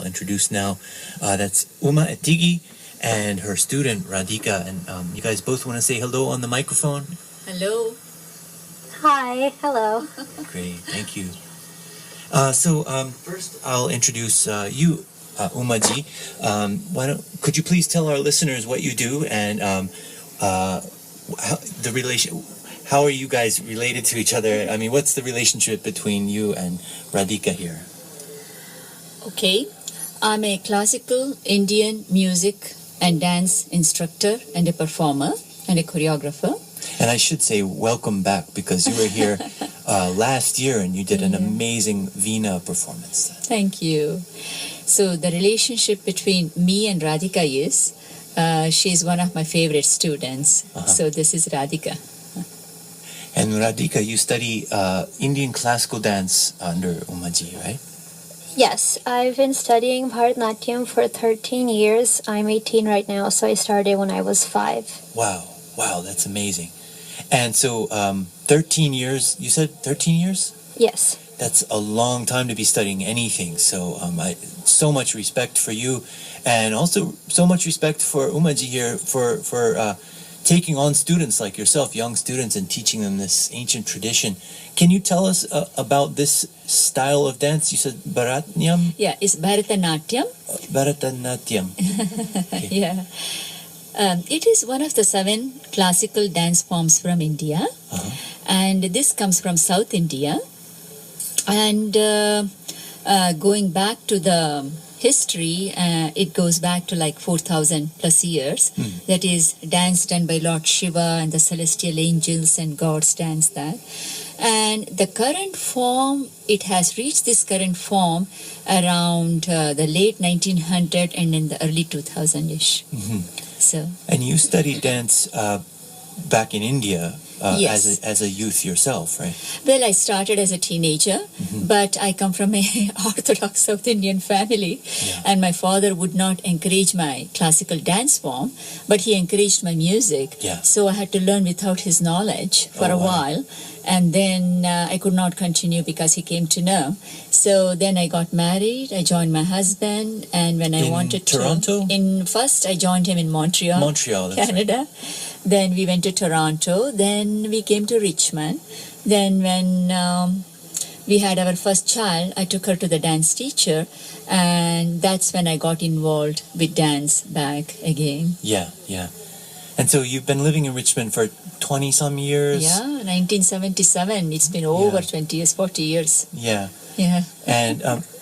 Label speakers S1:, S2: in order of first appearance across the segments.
S1: I'll introduce now. That's Uma Ettigi and her student Radhika. And you guys both want to say hello on the microphone?
S2: Hello.
S3: Hi, hello.
S1: Great, thank you. First I'll introduce you, Umaji. Could you please tell our listeners what you do and how are you guys related to each other? I mean, what's the relationship between you and Radhika here?
S2: Okay. I'm a classical Indian music and dance instructor and a performer and a choreographer.
S1: And I should say welcome back because you were here last year and you did an amazing Veena performance.
S2: Thank you. So the relationship between me and Radhika is she's one of my favorite students. So this is Radhika.
S1: And Radhika, you study Indian classical dance under Umaji, right?
S3: Yes, I've been studying Bharanatyam for 13 years. I'm 18 right now, so I started when I was 5.
S1: Wow, that's amazing. And so 13 years, you said 13 years?
S3: Yes.
S1: That's a long time to be studying anything. So so much respect for you and also so much respect for Umaji here for taking on students like yourself, young students, and teaching them this ancient tradition. Can you tell us about this style of dance? You said Bharanatyam?
S2: Yeah, it's Bharanatyam.
S1: Bharanatyam.
S2: Okay. Yeah. It is one of the 7 classical dance forms from India. And this comes from South India. And going back to the history, it goes back to like 4,000 plus years. That is dance done by Lord Shiva and the celestial angels and gods dance that. And the current form, it has reached this current form around the late 1900 and in the early 2000-ish. So.
S1: And you studied dance back in India.
S2: Yes.
S1: As a youth yourself, right?
S2: Well, I started as a teenager, but I come from a Orthodox South Indian family, and my father would not encourage my classical dance form, but he encouraged my music. So I had to learn without his knowledge for a while, and then I could not continue because he came to know. So then I got married, I joined my husband, and when I wanted
S1: Toronto?
S2: First I joined him in Montreal,
S1: that's
S2: Canada.
S1: Right.
S2: Then we went to Toronto. Then we came to Richmond. Then when we had our first child, I took her to the dance teacher. And that's when I got involved with dance back again.
S1: Yeah. And so you've been living in Richmond for 20-some years?
S2: Yeah, 1977. It's been over 20 years, 40 years.
S1: Yeah. And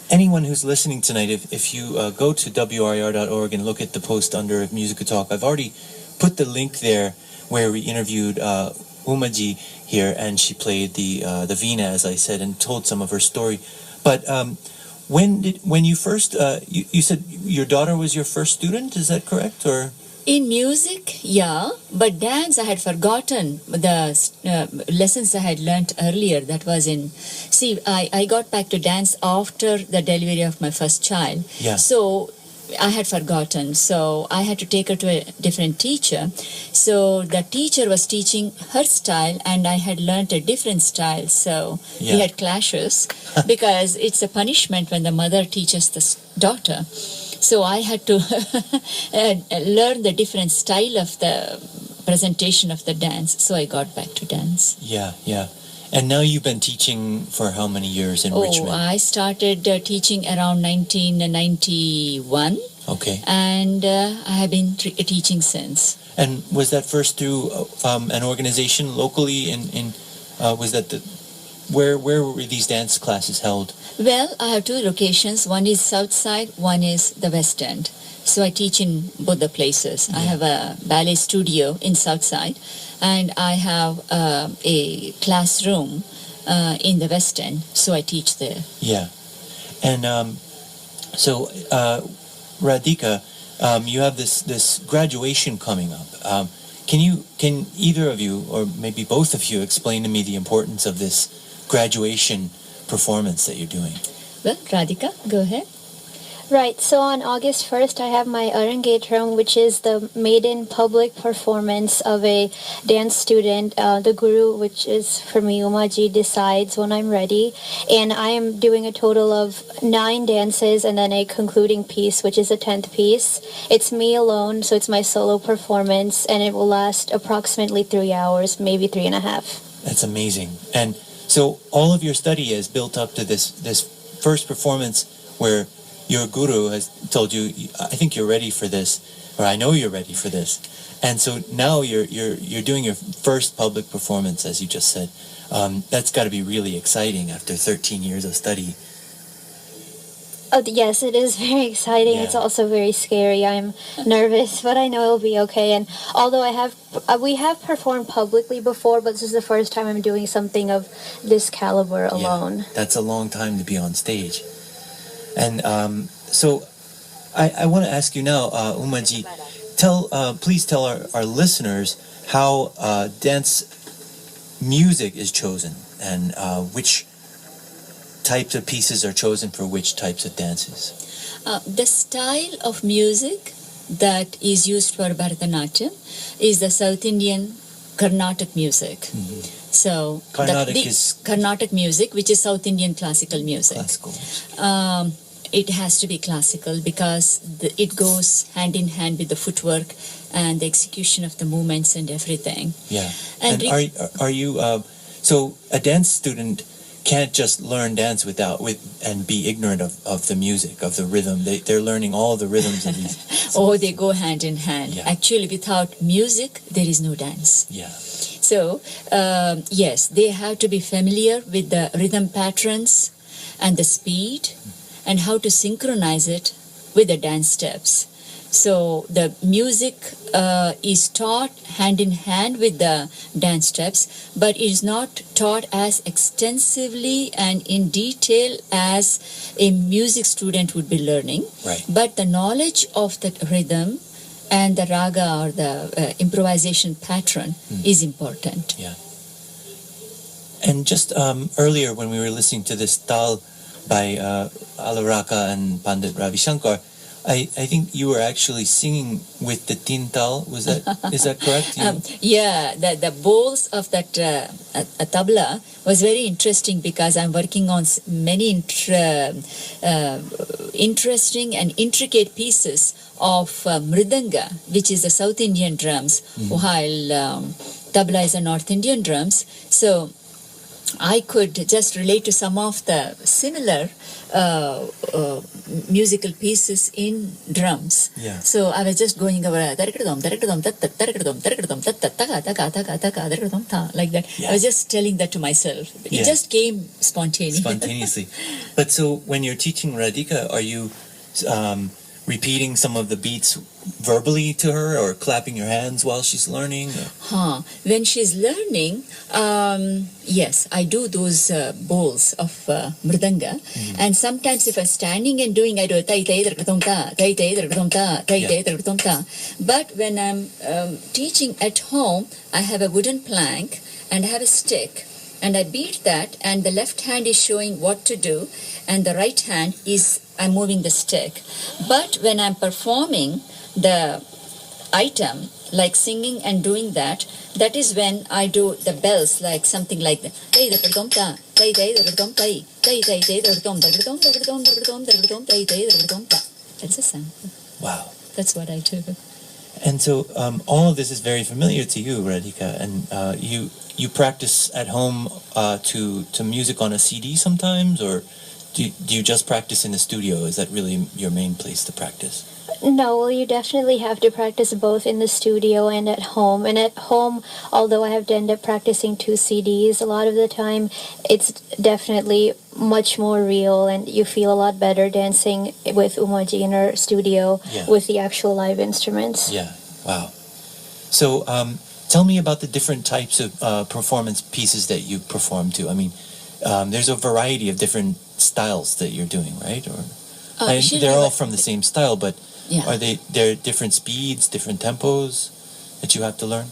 S1: anyone who's listening tonight, if you go to WRIR.org and look at the post under Musica Talk, I've already put the link there where we interviewed Umaji here, and she played the Veena, as I said, and told some of her story. But when you first you said your daughter was your first student? Is that correct? Or
S2: in music, yeah, but dance I had forgotten the lessons I had learnt earlier. That was I got back to dance after the delivery of my first child. So I had forgotten, so I had to take her to a different teacher. So the teacher was teaching her style and I had learnt a different style. So we had clashes because it's a punishment when the mother teaches the daughter. So I had to learn the different style of the presentation of the dance. So I got back to dance.
S1: Yeah. And now you've been teaching for how many years in Richmond?
S2: I started teaching around 1991.
S1: Okay.
S2: And I have been teaching since.
S1: And was that first through an organization locally? Was that where were these dance classes held?
S2: Well, I have 2 locations. One is South Side, one is the West End. So I teach in both the places. I have a ballet studio in South Side, and I have a classroom in the West End. So I teach there.
S1: Yeah. And so Radhika, you have this graduation coming up. Can either of you, or maybe both of you, explain to me the importance of this graduation performance that you're doing?
S2: Well, Radhika, go ahead.
S3: Right, so on August 1st, I have my Arangetram, which is the maiden public performance of a dance student. The guru, which is for me, Umaji, decides when I'm ready. And I am doing a total of 9 dances and then a concluding piece, which is a 10th piece. It's me alone, so it's my solo performance, and it will last approximately 3 hours, maybe 3.5.
S1: That's amazing. And so all of your study is built up to this first performance where your guru has told you, I think you're ready for this, or I know you're ready for this. And so now you're doing your first public performance, as you just said. That's got to be really exciting after 13 years of study.
S3: Oh, yes, it is very exciting.
S1: Yeah.
S3: It's also very scary. I'm nervous, but I know it'll be okay. And although we have performed publicly before, but this is the first time I'm doing something of this caliber alone.
S1: Yeah, that's a long time to be on stage. And so I want to ask you now, Umaji, please tell our listeners how dance music is chosen and which types of pieces are chosen for which types of dances.
S2: The style of music that is used for Bharanatyam is the South Indian Carnatic music.
S1: Mm-hmm.
S2: So
S1: Carnatic is
S2: Carnatic music, which is South Indian classical music.
S1: classical.
S2: It has to be classical because it goes hand in hand with the footwork and the execution of the movements and everything.
S1: Yeah.
S2: And
S1: are you so a dance student can't just learn dance and be ignorant of the music, of the rhythm. They're learning all the rhythms of these.
S2: they go hand in hand.
S1: Yeah.
S2: Actually, without music, there is no dance.
S1: Yeah.
S2: So, yes, they have to be familiar with the rhythm patterns and the speed and how to synchronize it with the dance steps. So the music is taught hand in hand with the dance steps, but it is not taught as extensively and in detail as a music student would be learning.
S1: Right.
S2: But the knowledge of the rhythm and the raga or the improvisation pattern is important.
S1: Yeah. And just earlier when we were listening to this tal by Alaraka and Pandit Ravi Shankar, I think you were actually singing with the tintal. Is that correct?
S2: Yeah, the bowls of that tabla was very interesting because I'm working on many interesting and intricate pieces of mridanga, which is the South Indian drums, while tabla is the North Indian drums. So I could just relate to some of the similar musical pieces in drums.
S1: Yeah.
S2: So I was just going over like that.
S1: Yeah.
S2: I was just telling that to myself. It just came
S1: Spontaneously. But so when you're teaching Radhika, are you repeating some of the beats verbally to her or clapping your hands while she's learning?
S2: When she's learning, yes, I do those bowls of mridanga. And sometimes if I'm standing and doing, I do tai tai drakadom ta, tai tai drakadom ta, tai tai drakadom ta. But when I'm teaching at home, I have a wooden plank and I have a stick. And I beat that, and the left hand is showing what to do, and the right hand is I'm moving the stick. But when I'm performing the item, like singing and doing that, that is when I do the bells, like something like that. That's a sound.
S1: Wow.
S2: That's what I do.
S1: And so all of this is very familiar to you, Radhika, and you practice at home to music on a CD sometimes, or do you just practice in the studio? Is that really your main place to practice?
S3: No, well, you definitely have to practice both in the studio and at home. And at home, although I have to end up practicing 2 CDs, a lot of the time it's definitely much more real, and you feel a lot better dancing with Umaji in her studio with the actual live instruments.
S1: Yeah, wow. So tell me about the different types of performance pieces that you perform to. I mean, there's a variety of different styles that you're doing, right? Or they're all from the same style, but are there different speeds, different tempos that you have to learn?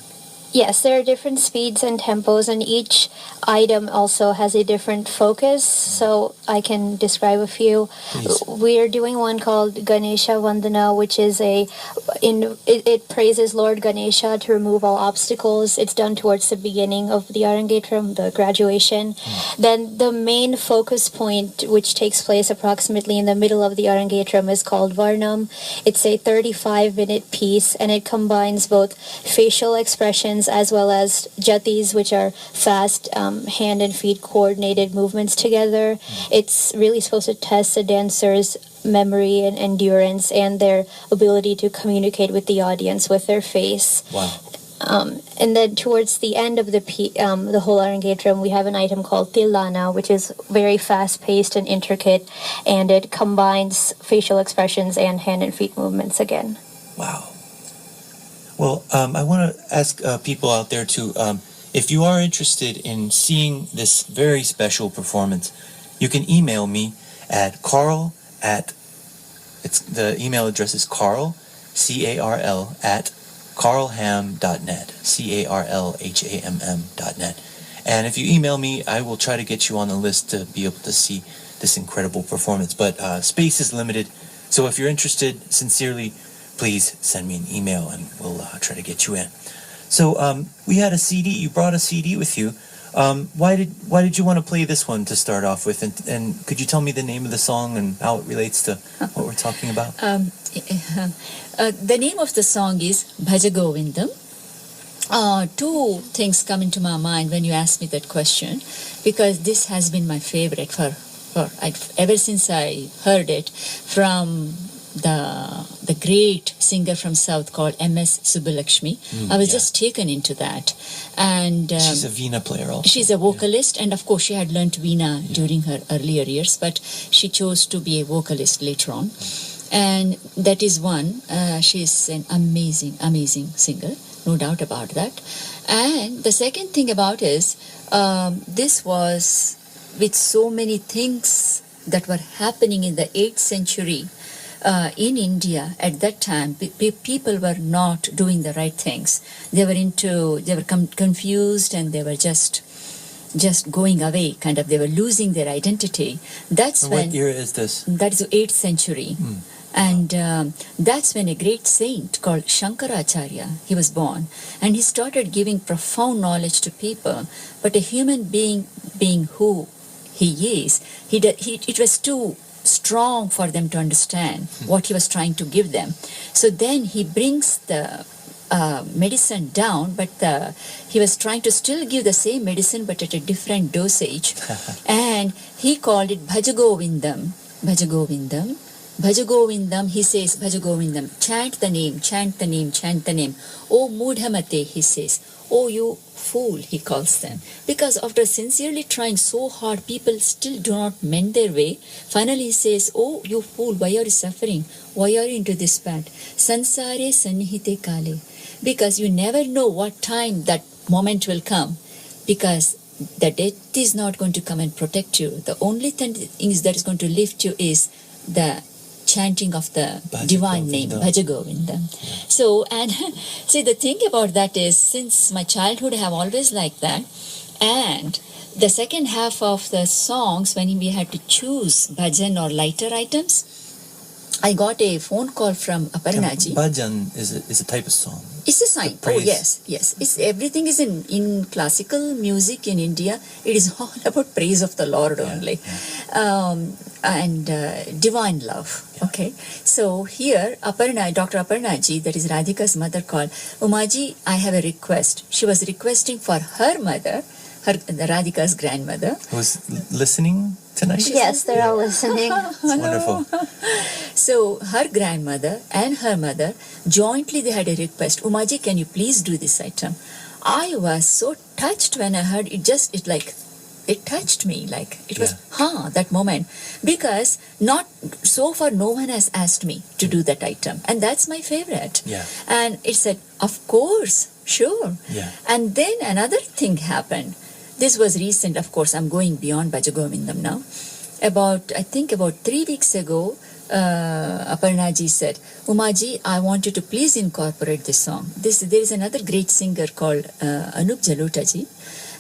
S3: Yes, there are different speeds and tempos, and each item also has a different focus. So I can describe a few.
S1: Please.
S3: We're doing one called Ganesha Vandana, which is it praises Lord Ganesha to remove all obstacles. It's done towards the beginning of the Arangetram, the graduation. Then the main focus point, which takes place approximately in the middle of the Arangetram, is called Varnam. It's a 35-minute piece, and it combines both facial expressions as well as jatis, which are fast hand and feet coordinated movements together. It's really supposed to test the dancer's memory and endurance and their ability to communicate with the audience with their face.
S1: Wow.
S3: And then towards the end of the whole Arangetram, we have an item called Tilana, which is very fast-paced and intricate, and it combines facial expressions and hand and feet movements again.
S1: Wow. Well, I want to ask people out there to, if you are interested in seeing this very special performance, you can email me at the email address is Carl, C-A-R-L, at carlham.net, CARLHAMM.net. And if you email me, I will try to get you on the list to be able to see this incredible performance. But space is limited, so if you're interested, sincerely, please send me an email and we'll try to get you in. So we had a CD. You brought a CD with you. Why did you want to play this one to start off with? And could you tell me the name of the song and how it relates to what we're talking about?
S2: The name of the song is Bhaja Govindam. Two things come into my mind when you ask me that question, because this has been my favorite ever since I heard it from the great singer from South called M.S. Subbulakshmi. I was just taken into that. And
S1: she's a veena player also.
S2: She's a vocalist, and of course she had learnt veena during her earlier years, but she chose to be a vocalist later on. And that is one. She's an amazing, amazing singer, no doubt about that. And the second thing about is, this was with so many things that were happening in the 8th century in India at that time. People were not doing the right things. They were confused, and they were just going away, kind of. They were losing their identity.
S1: What year is this?
S2: That is the 8th century. And that's when a great saint called Shankaracharya, he was born. And he started giving profound knowledge to people. But a human being who he is, it was too strong for them to understand what he was trying to give them. So then he brings the medicine down, but he was trying to still give the same medicine but at a different dosage. And he called it Bhaja Govindam. Bhaja Govindam. Bhaja Govindam, he says, Bhaja Govindam, chant the name, chant the name, chant the name. Oh Mudhamate, he says. Oh, you fool, he calls them. Because after sincerely trying so hard, people still do not mend their way. Finally he says, oh, you fool, why are you suffering? Why are you into this bad? Sansare sannihite kale. Because you never know what time that moment will come. Because the death is not going to come and protect you. The only thing that is going to lift you is the chanting of the divine name, Bhaja Govindam. So, and see, the thing about that is, since my childhood, I have always liked that. And the second half of the songs, when we had to choose bhajan or lighter items, I got a phone call from Aparnaji.
S1: Bhajan is a type of song.
S2: It's a sign. Oh, yes. Everything is in classical music in India. It is all about praise of the Lord only. And divine love. Okay. So here, Dr. Aparnaji, that is Radhika's mother, called, Umaji, I have a request. She was requesting for her mother, Radhika's grandmother.
S1: Who's listening tonight?
S3: Yes, they're all listening.
S1: It's wonderful.
S2: So her grandmother and her mother, jointly they had a request, Umaji, can you please do this item? I was so touched when I heard it. It touched me, like it was that moment, because not so far no one has asked me to do that item, and that's my favorite. And it said, of course, sure. And then another thing happened. This was recent, of course. I'm going beyond Bhaja Govindam now. I think about 3 weeks ago, Aparnaji said, Umaji, I want you to please incorporate this song. There is another great singer called Anup Jalotaji,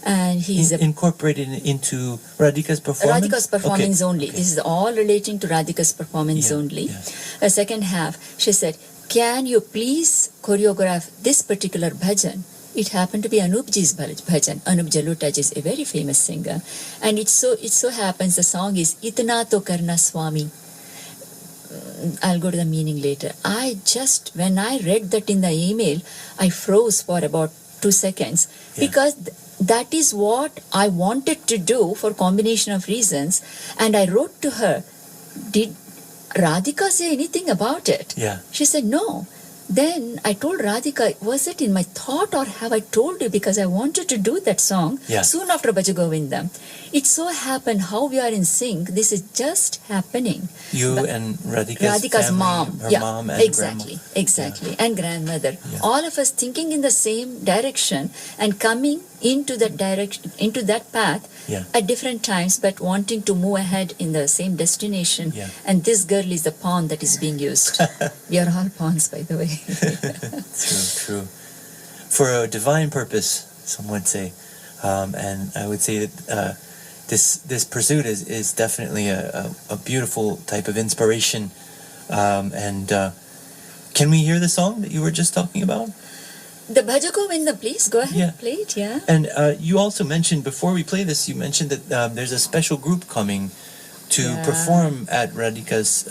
S2: and he's
S1: incorporated into Radhika's performance?
S2: Radhika's performance only.
S1: Okay.
S2: This is all relating to Radhika's performance only.
S1: Yeah.
S2: The second half, she said, can you please choreograph this particular bhajan? It happened to be Anupji's bhajan. Anup Jalotaji is a very famous singer. And it so happens the song is Itna To Karna Swami. I'll go to the meaning later. When I read that in the email, I froze for about 2 seconds because that is what I wanted to do for combination of reasons. And I wrote to her, did Radhika say anything about it?
S1: Yeah.
S2: She said, no. Then I told Radhika, was it in my thought or have I told you because I wanted to do that song soon after Bhaja Govindam. It so happened how we are in sync. This is just happening.
S1: You and Radhika's family,
S2: mom.
S1: Her mom and
S2: exactly. And grandmother.
S1: Yeah.
S2: All of us thinking in the same direction and coming into that direction, into that path at different times, but wanting to move ahead in the same destination.
S1: Yeah.
S2: And this girl is the pawn that is being used. We are all pawns, by the way.
S1: True. For a divine purpose, some would say. And I would say that this pursuit is definitely a beautiful type of inspiration. And can we hear the song that you were just talking about?
S2: The Bhaja Govinda, please go ahead, play it,
S1: And you also mentioned, before we play this, you mentioned that there's a special group coming to perform at Radhika's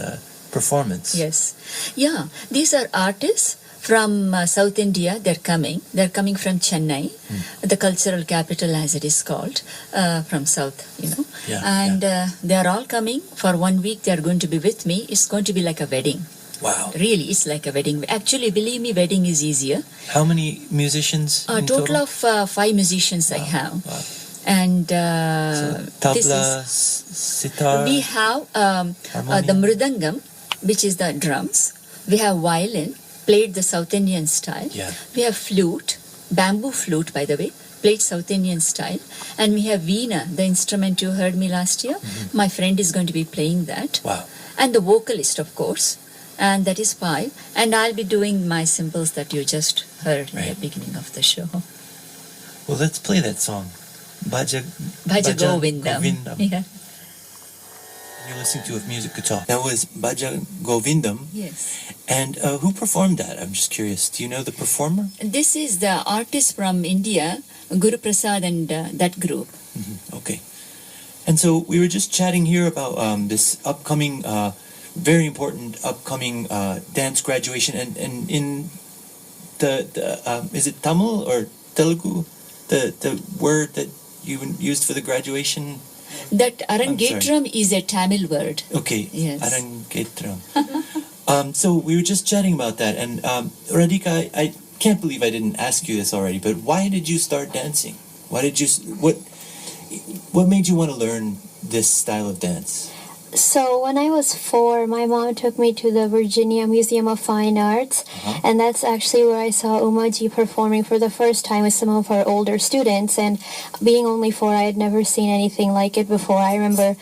S1: performance.
S2: Yes. Yeah, these are artists from South India. They're coming from Chennai, the cultural capital as it is called, from South, and they are all coming for 1 week. They are going to be with me. It's going to be like a wedding.
S1: Wow.
S2: Really, it's like a wedding. Actually, believe me, wedding is easier.
S1: How many musicians?
S2: Total of 5 musicians I have.
S1: Wow.
S2: And
S1: so, tabla, sitar.
S2: We have the mridangam, which is the drums. We have violin, played the South Indian style.
S1: Yeah.
S2: We have flute, bamboo flute, by the way, played South Indian style. And we have veena, the instrument you heard me last year. My friend is going to be playing that.
S1: Wow.
S2: And the vocalist, of course. And that is 5. And I'll be doing my symbols that you just heard in the beginning of the show.
S1: Well, let's play that song. Bhaja
S2: Govindam. Yeah.
S1: You're listening to a music guitar. That was Bhaja Govindam.
S2: Yes.
S1: And who performed that? I'm just curious. Do you know the performer?
S2: This is the artist from India, Guru Prasad and that group.
S1: Okay. And so we were just chatting here about this upcoming, very important upcoming dance graduation. And in the is it Tamil or Telugu? The word that you used for the graduation?
S2: That Arangetram is a Tamil word.
S1: Okay.
S2: Yes.
S1: Arangetram. So we were just chatting about that. And Radhika, I can't believe I didn't ask you this already, but why did you start dancing? What made you want to learn this style of dance?
S3: So when I was 4, my mom took me to the Virginia Museum of Fine Arts, and that's actually where I saw Umaji performing for the first time with some of her older students. And being only 4, I had never seen anything like it before. I remember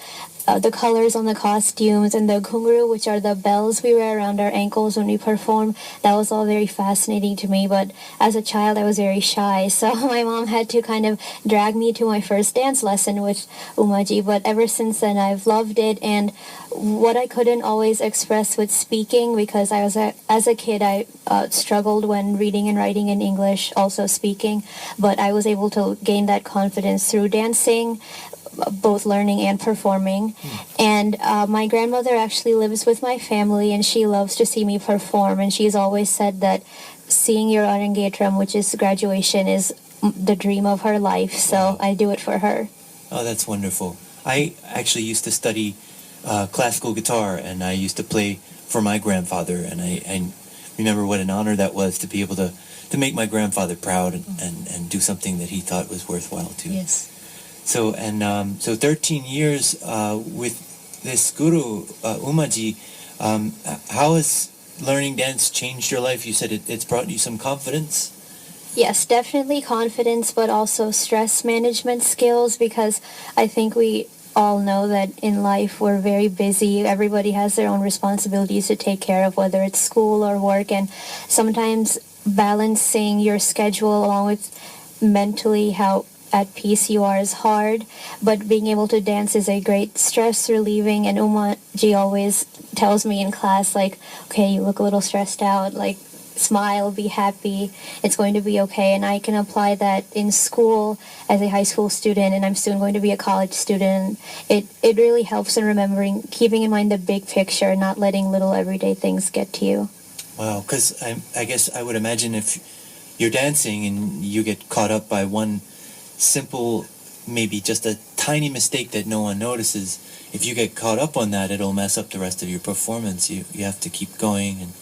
S3: the colors on the costumes and the ghungru, which are the bells we wear around our ankles when we perform. That was all very fascinating to me, but as a child I was very shy, so my mom had to kind of drag me to my first dance lesson with Umaji. But ever since then I've loved it, and what I couldn't always express with speaking, because as a kid I struggled when reading and writing in English, also speaking, but I was able to gain that confidence through dancing, both learning and performing. And my grandmother actually lives with my family, and she loves to see me perform, and she's always said that seeing your Arangetram, which is graduation, is the dream of her life, so I do it for her.
S1: Oh, that's wonderful. I actually used to study classical guitar, and I used to play for my grandfather, and I remember what an honor that was to be able to make my grandfather proud and do something that he thought was worthwhile too.
S2: Yes.
S1: So 13 years with this guru, Umaji, how has learning dance changed your life? You said it's brought you some confidence?
S3: Yes, definitely confidence, but also stress management skills, because I think we all know that in life we're very busy. Everybody has their own responsibilities to take care of, whether it's school or work, and sometimes balancing your schedule along with mentally how at peace you are is hard, but being able to dance is a great stress relieving. And Uma ji always tells me in class, like, okay, you look a little stressed out, like, smile, be happy, it's going to be okay. And I can apply that in school as a high school student, and I'm soon going to be a college student. It really helps in remembering, keeping in mind the big picture, not letting little everyday things get to you.
S1: Wow, because I guess I would imagine if you're dancing and you get caught up by one simple, maybe just a tiny mistake that no one notices, if you get caught up on that, it'll mess up the rest of your performance. You have to keep going. And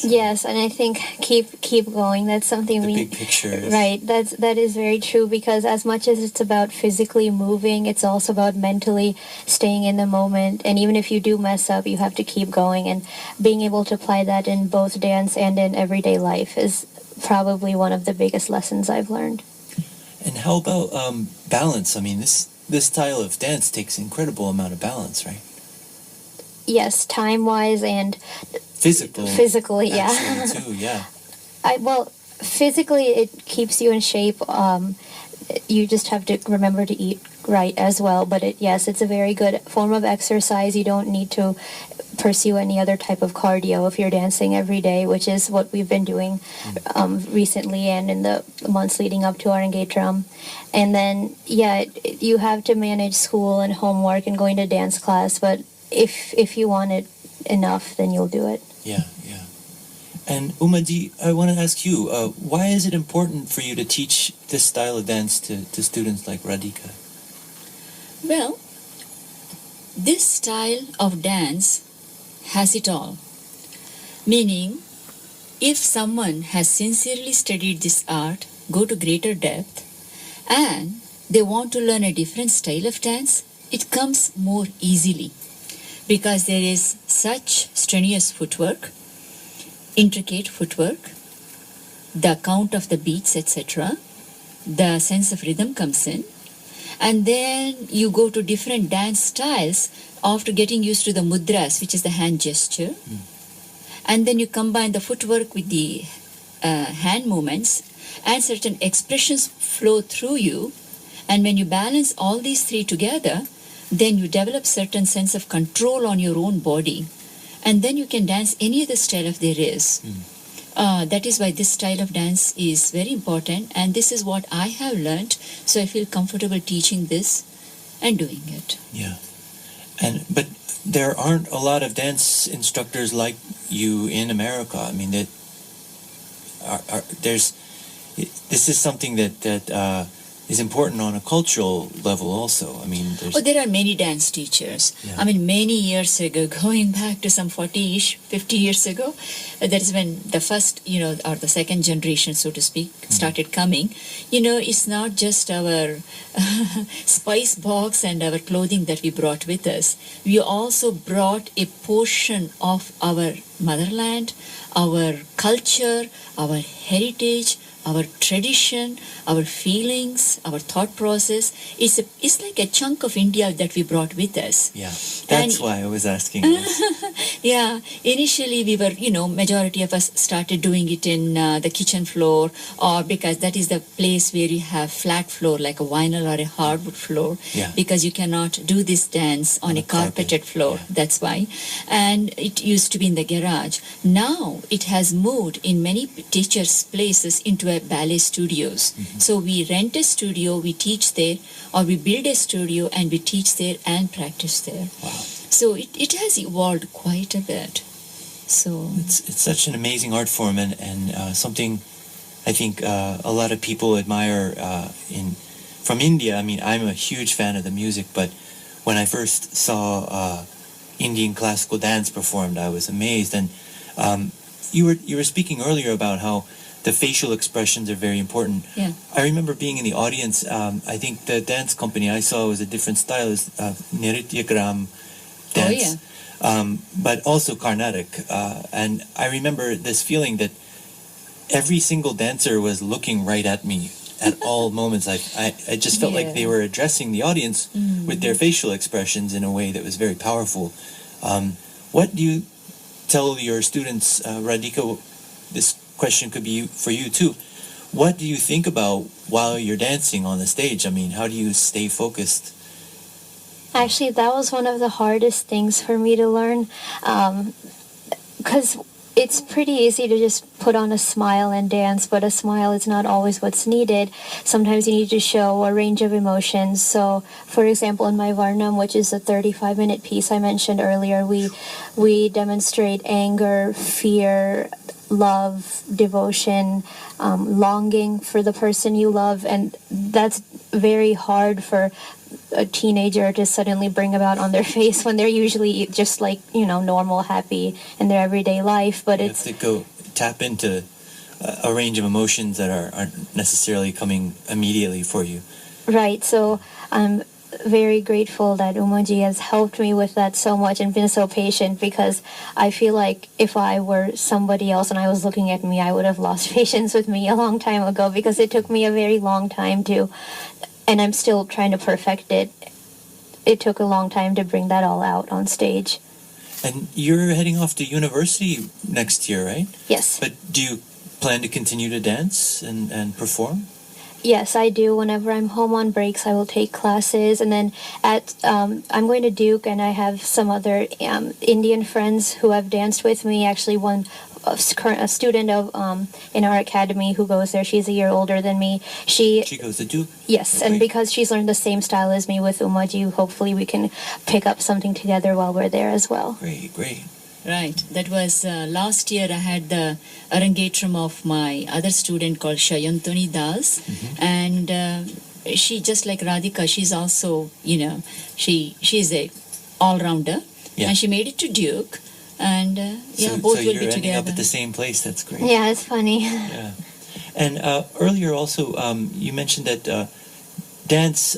S3: yes, and I think keep going. That's something
S1: the big picture is,
S3: right. That is very true, because as much as it's about physically moving, it's also about mentally staying in the moment. And even if you do mess up, you have to keep going. And being able to apply that in both dance and in everyday life is probably one of the biggest lessons I've learned.
S1: And how about balance? I mean, this style of dance takes an incredible amount of balance, right?
S3: Yes, time-wise and physically, yeah.
S1: Actually, too, yeah.
S3: Physically it keeps you in shape. You just have to remember to eat right as well. But it's a very good form of exercise. You don't need to pursue any other type of cardio if you're dancing every day, which is what we've been doing recently and in the months leading up to Arangetram. And then, you have to manage school and homework and going to dance class, but if you want it enough, then you'll do it.
S1: Yeah. And Umaji, I want to ask you, why is it important for you to teach this style of dance to students like Radhika?
S2: Well, this style of dance has it all. Meaning, if someone has sincerely studied this art, go to greater depth, and they want to learn a different style of dance, it comes more easily. Because there is such strenuous footwork, intricate footwork, the count of the beats, etc., the sense of rhythm comes in, and then you go to different dance styles after getting used to the mudras, which is the hand gesture, and then you combine the footwork with the hand movements, and certain expressions flow through you, and when you balance all these three together, then you develop certain sense of control on your own body, and then you can dance any other style if there is. That is why this style of dance is very important, and this is what I have learned, so I feel comfortable teaching this and doing it.
S1: Yeah. But there aren't a lot of dance instructors like you in America. I mean, this is something that is important on a cultural level also. I mean,
S2: there are many dance teachers.
S1: Yeah.
S2: I mean, many years ago, going back to some 40-ish, 50 years ago, that is when the first, or the second generation, so to speak, started coming. It's not just our spice box and our clothing that we brought with us. We also brought a portion of our motherland, our culture, our heritage, our tradition, our feelings, our thought process. It's like a chunk of India that we brought with us.
S1: Yeah, that's why I was asking this.
S2: Yeah, initially we were, majority of us started doing it in the kitchen floor, or because that is the place where you have flat floor like a vinyl or a hardwood floor, because you cannot do this dance on a carpeted floor. Yeah. That's why. And it used to be in the garage. Now it has moved in many teachers' places into a ballet studios. So we rent a studio, we teach there, or we build a studio and we teach there and practice there.
S1: Wow.
S2: So it has evolved quite a bit. So
S1: it's such an amazing art form, and something I think a lot of people admire from India. I mean, I'm a huge fan of the music, but when I first saw Indian classical dance performed, I was amazed. And you were speaking earlier about how the facial expressions are very important.
S2: Yeah.
S1: I remember being in the audience. I think the dance company I saw was a different style, is Radhika dance, but also Carnatic. And I remember this feeling that every single dancer was looking right at me, at all moments. I just felt like they were addressing the audience with their facial expressions in a way that was very powerful. What do you tell your students, Radhika? This question could be for you too. What do you think about while you're dancing on the stage? I mean, how do you stay focused?
S3: Actually, that was one of the hardest things for me to learn, because it's pretty easy to just put on a smile and dance, but a smile is not always what's needed. Sometimes you need to show a range of emotions. So, for example, in my Varnam, which is a 35-minute piece I mentioned earlier, we demonstrate anger, fear, love, devotion, longing for the person you love, and that's very hard for a teenager to suddenly bring about on their face when they're usually just like, normal, happy in their everyday life. But
S1: you have to go tap into a range of emotions that aren't necessarily coming immediately for you.
S3: Right. So I'm very grateful that Umaji has helped me with that so much and been so patient, because I feel like if I were somebody else and I was looking at me, I would have lost patience with me a long time ago, because it took me a very long time to, and I'm still trying to perfect it. It took a long time to bring that all out on stage.
S1: And you're heading off to university next year, right?
S3: Yes.
S1: But do you plan to continue to dance and perform?
S3: Yes, I do. Whenever I'm home on breaks, I will take classes. And then I'm going to Duke, and I have some other Indian friends who have danced with me. Actually, one a student of in our academy who goes there. She's a year older than me. She
S1: goes to Duke?
S3: Yes, and because she's learned the same style as me with Umaji, hopefully we can pick up something together while we're there as well.
S1: Great.
S2: Right. That was last year. I had the Arangetram of my other student called Shayantuni Das, and she, just like Radhika, she's also, she's a all-rounder, and she made it to Duke, and both will be together. So
S1: you're ending up at the same place. That's great.
S3: Yeah, it's funny.
S1: Yeah, and earlier also you mentioned that dance.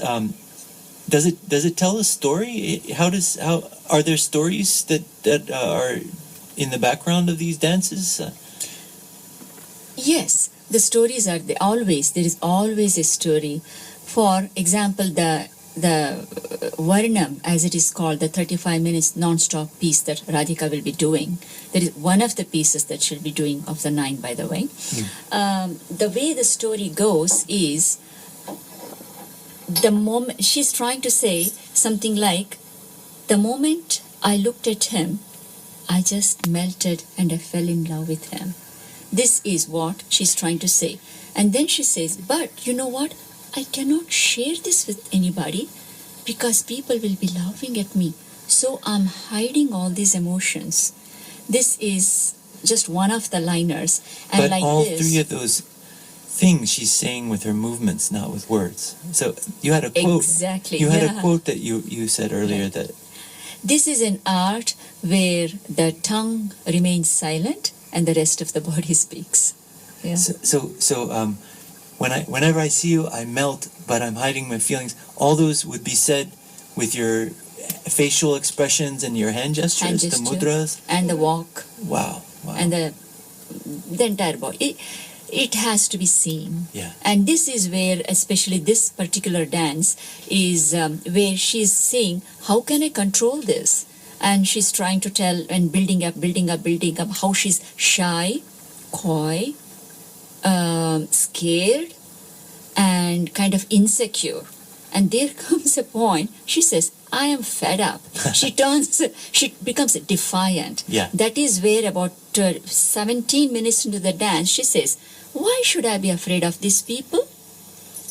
S1: Does it tell a story? How are there stories that are in the background of these dances?
S2: Yes, the stories are there is always a story. For example, the Varnam, as it is called, the 35 minutes non-stop piece that Radhika will be doing. That is one of the pieces that she'll be doing of the 9, by the way. The way the story goes is, the moment she's trying to say something like, the moment I looked at him, I just melted and I fell in love with him. This is what she's trying to say. And then she says, but you know what? I cannot share this with anybody because people will be laughing at me. So I'm hiding all these emotions. This is just one of the liners. And
S1: but
S2: like
S1: all
S2: this,
S1: 3 of those things she's saying with her movements, not with words. So you had a quote.
S2: Exactly.
S1: You had a quote that you said earlier that
S2: this is an art where the tongue remains silent and the rest of the body speaks. Yeah.
S1: So whenever I see you, I melt, but I'm hiding my feelings. All those would be said with your facial expressions and your hand gestures, the mudras,
S2: and the walk.
S1: Wow.
S2: And the entire body. It has to be seen.
S1: Yeah.
S2: And this is where, especially this particular dance, is where she's saying, how can I control this? And she's trying to tell and building up how she's shy, coy, scared, and kind of insecure. And there comes a point, she says, I am fed up. She becomes defiant.
S1: Yeah.
S2: That is where about 17 minutes into the dance, she says, why should I be afraid of these people?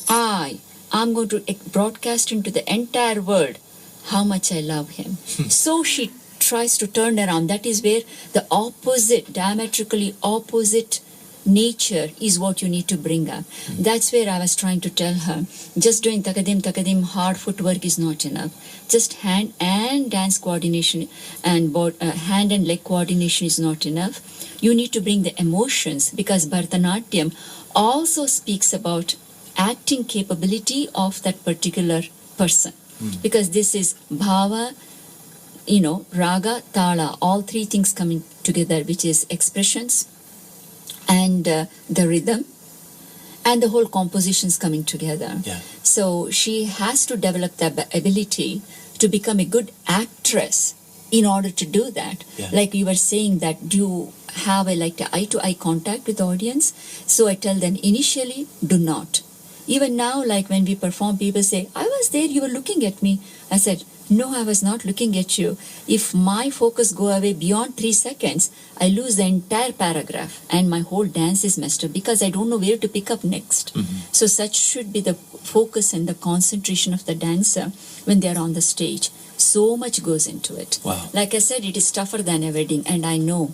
S2: I'm going to broadcast into the entire world how much I love him. So she tries to turn around. That is where the opposite, diametrically opposite nature is what you need to bring up. That's where I was trying to tell her, just doing takadim, hard footwork is not enough. Just hand and dance coordination and hand and leg coordination is not enough. You need to bring the emotions, because Bharanatyam also speaks about acting capability of that particular person. Because this is bhava, raga, tala, all 3 things coming together, which is expressions and the rhythm and the whole composition's coming together.
S1: Yeah.
S2: So she has to develop the ability to become a good actress in order to do that.
S1: Yeah.
S2: Like you were saying that do you have a eye-to-eye contact with the audience? So I tell them initially, do not. Even now, like when we perform, people say, I was there, you were looking at me. I said, no, I was not looking at you. If my focus go away beyond 3 seconds, I lose the entire paragraph and my whole dance is messed up because I don't know where to pick up next. So such should be the focus and the concentration of the dancer when they are on the stage. So much goes into it.
S1: Wow.
S2: Like I said, it is tougher than a wedding, and I know.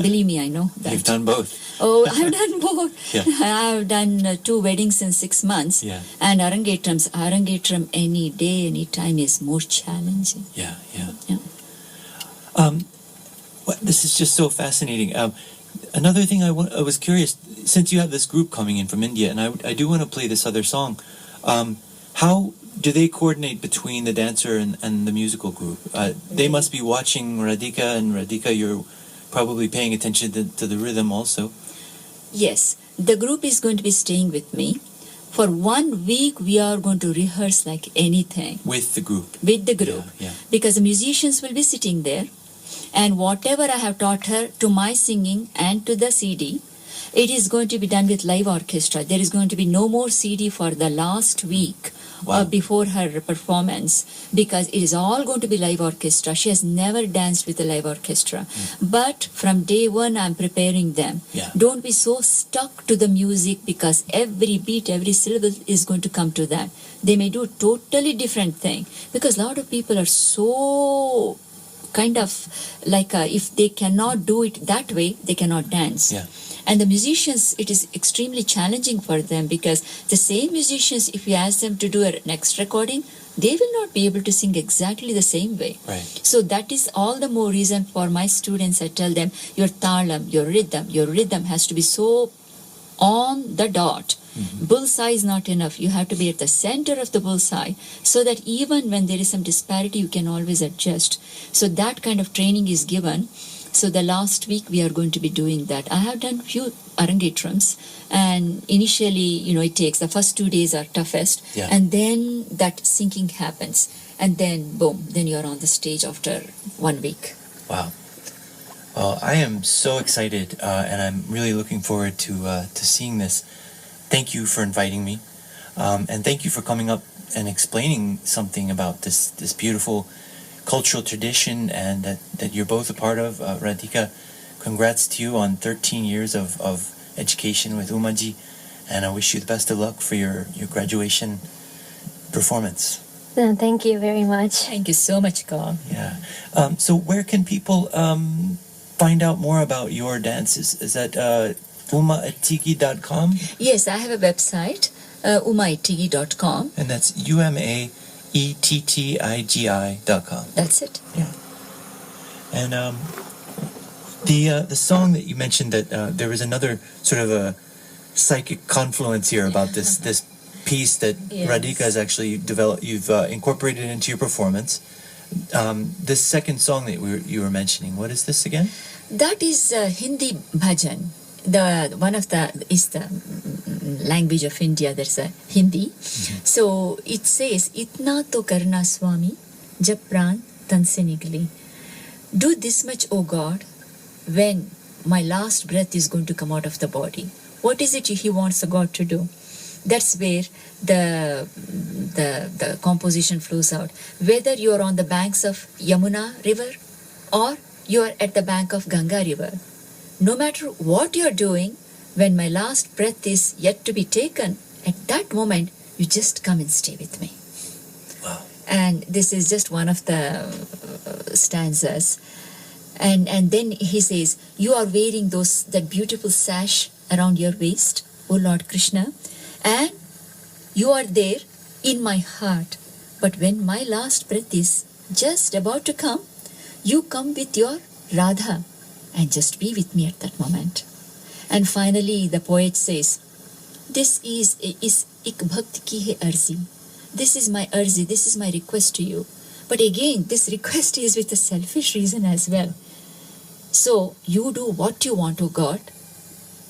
S2: Believe me, I know that.
S1: You've done both.
S2: Oh, I've done both.
S1: Yeah.
S2: I've done 2 weddings in 6 months.
S1: Yeah.
S2: And Arangetram any day, any time is more challenging.
S1: Yeah, yeah.
S2: Yeah.
S1: This is just so fascinating. Another thing I was curious, since you have this group coming in from India, and I do want to play this other song, how do they coordinate between the dancer and the musical group? They must be watching Radhika, and Radhika, you're probably paying attention to the rhythm also.
S2: Yes, the group is going to be staying with me. For 1 week, we are going to rehearse like anything.
S1: With the group.
S2: With the group.
S1: Yeah, yeah.
S2: Because the musicians will be sitting there. And whatever I have taught her to my singing and to the CD, it is going to be done with live orchestra. There is going to be no more CD for the last week.
S1: Wow.
S2: Before her performance, because it is all going to be live orchestra. She has never danced with a live orchestra. But from day one, I'm preparing them.
S1: Yeah.
S2: Don't be so stuck to the music, because every beat, every syllable is going to come to that. They may do a totally different thing, because a lot of people are so kind of like if they cannot do it that way, they cannot dance.
S1: Yeah.
S2: And the musicians, it is extremely challenging for them, because the same musicians, if you ask them to do a next recording, they will not be able to sing exactly the same way.
S1: Right.
S2: So that is all the more reason for my students. I tell them, your talam, your rhythm has to be so on the dot. Bullseye is not enough. You have to be at the center of the bullseye, so that even when there is some disparity, you can always adjust. So that kind of training is given. So the last week we are going to be doing that. I have done few Arangetrams, and initially, it takes, the first 2 days are toughest,
S1: Yeah.
S2: and then that syncing happens, and then boom, then you're on the stage after 1 week.
S1: Wow. Well, I am so excited, and I'm really looking forward to seeing this. Thank you for inviting me, and thank you for coming up and explaining something about this beautiful cultural tradition, and that you're both a part of. Radhika, congrats to you on 13 years of education with Umaji, and I wish you the best of luck for your graduation performance.
S3: Thank you very much.
S2: Thank you so much, Carl.
S1: Yeah. So where can people find out more about your dances? Is that umaettigi.com?
S2: Yes, I have a website, umaettigi.com.
S1: And that's umaettigi.com.
S2: That's it.
S1: Yeah. And the song that you mentioned, that there was another sort of a psychic confluence here about this piece that
S2: Yes.
S1: Radhika has actually developed. You've incorporated into your performance. This second song that you were mentioning, what is this again?
S2: That is Hindi bhajan. One of the is the language of India. There's a Hindi. So it says, "Itna to karna Swami, jab pran tan se nikli." Do this much, O God, when my last breath is going to come out of the body. What is it He wants the God to do? That's where the composition flows out. Whether you are on the banks of Yamuna river or you are at the bank of Ganga river, no matter what you are doing, when my last breath is yet to be taken, at that moment, you just come and stay with me.
S1: Wow.
S2: And this is just one of the stanzas. And then he says, you are wearing that beautiful sash around your waist, O Lord Krishna, and you are there in my heart. But when my last breath is just about to come, you come with your Radha and just be with me at that moment. And finally, the poet says, this is ik bhakt ki hai arzi. This is my arzi, this is my request to you. But again, this request is with a selfish reason as well. So, you do what you want, O God.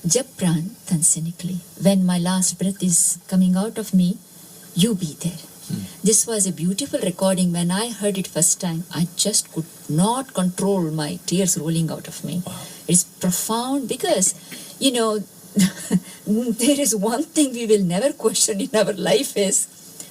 S2: Jab pran tan se nikli. When my last breath is coming out of me, you be there. This was a beautiful recording. When I heard it first time, I just could not control my tears rolling out of me.
S1: Wow.
S2: It's profound because, there is one thing we will never question in our life is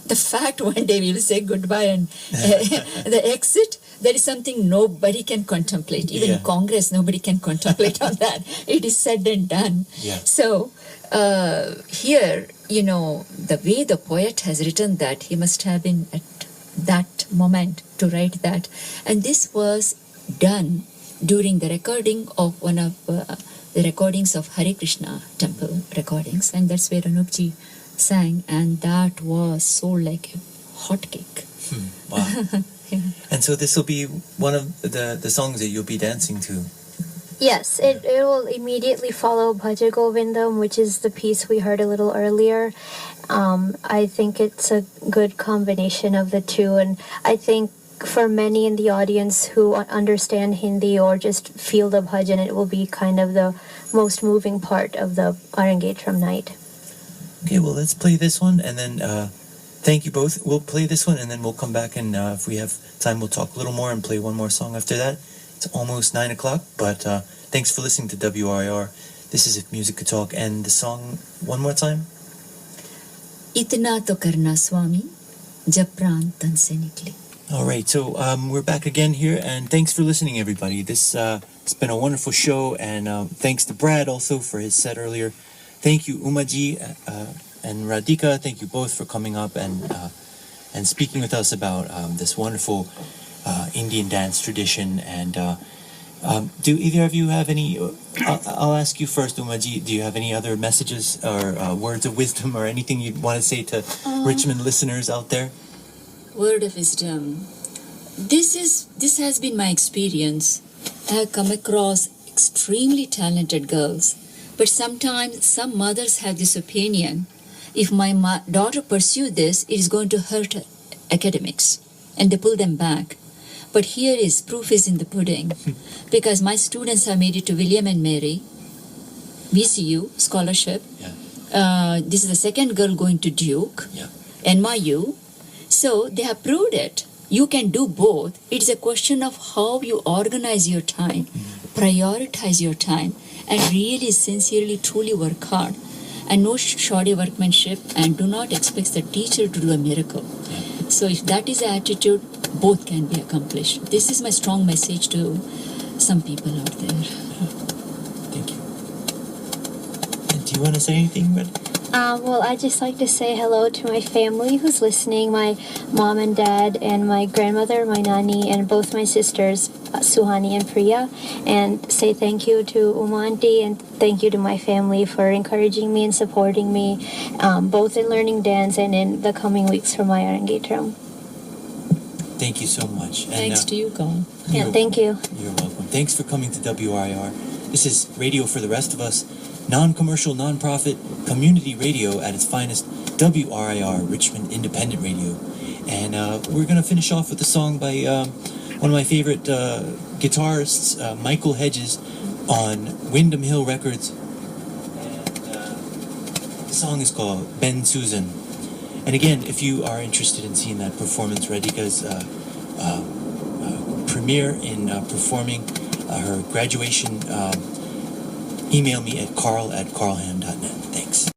S2: the fact one day we will say goodbye and the exit. That is something nobody can contemplate. Even in Congress, nobody can contemplate on that. It is said and done.
S1: Yeah.
S2: So here, the way the poet has written that, he must have been at that moment to write that. And this was done during the recording of one of the recordings of Hare Krishna temple recordings. And that's where Anupji sang. And that was so like a hot cake.
S1: Wow.
S2: Yeah.
S1: And so this will be one of the songs that you'll be dancing to.
S3: Yes, it will immediately follow Bhaja Govindam, which is the piece we heard a little earlier. I think it's a good combination of the two, and I think for many in the audience who understand Hindi or just feel the bhajan, it will be kind of the most moving part of the Arangetram night.
S1: Okay, well, let's play this one, and then thank you both. We'll play this one, and then we'll come back, and if we have time, we'll talk a little more and play one more song after that. It's almost 9 o'clock, but thanks for listening to WRIR. This is If Music Could Talk, and the song one more time.
S2: Itna to karna swami, jab pran tan se nikli.
S1: All right, so we're back again here, and thanks for listening, everybody. This it's been a wonderful show, and thanks to Brad also for his set earlier. Thank you, Umaji and Radhika. Thank you both for coming up and speaking with us about this wonderful Indian dance tradition. And do either of you have any? I'll ask you first, Umaji. Do you have any other messages or words of wisdom or anything you'd want to say to Richmond listeners out there?
S2: Word of wisdom. This has been my experience. I have come across extremely talented girls, but sometimes some mothers have this opinion: if my daughter pursue this, it is going to hurt her academics, and they pull them back. But here is proof is in the pudding, because my students have made it to William and Mary, VCU scholarship.
S1: Yeah.
S2: This is the second girl going to Duke,
S1: Yeah.
S2: NYU. So they have proved it. You can do both. It's a question of how you organize your time, prioritize your time, and really sincerely, truly work hard. And no shoddy workmanship, and do not expect the teacher to do a miracle.
S1: Yeah.
S2: So if that is the attitude, both can be accomplished. This is my strong message to some people out there.
S1: Thank you. And do you want to say anything, Red?
S3: Well, I'd just like to say hello to my family who's listening, my mom and dad, and my grandmother, my nani, and both my sisters, Suhani and Priya, and say thank you to Uma Auntie and thank you to my family for encouraging me and supporting me, both in learning dance and in the coming weeks for my Arangetram.
S1: Thank you so much. And,
S2: Thanks to you, Colin.
S3: Yeah, thank you.
S1: You're welcome. Thanks for coming to WRIR. This is radio for the rest of us. Non-commercial, non-profit, community radio at its finest. WRIR, Richmond Independent Radio. And we're going to finish off with a song by one of my favorite guitarists, Michael Hedges, on Windham Hill Records. And the song is called Ben Susan. And again, if you are interested in seeing that performance, Radhika's premiere in performing her graduation, email me at carl@carlham.net. Thanks.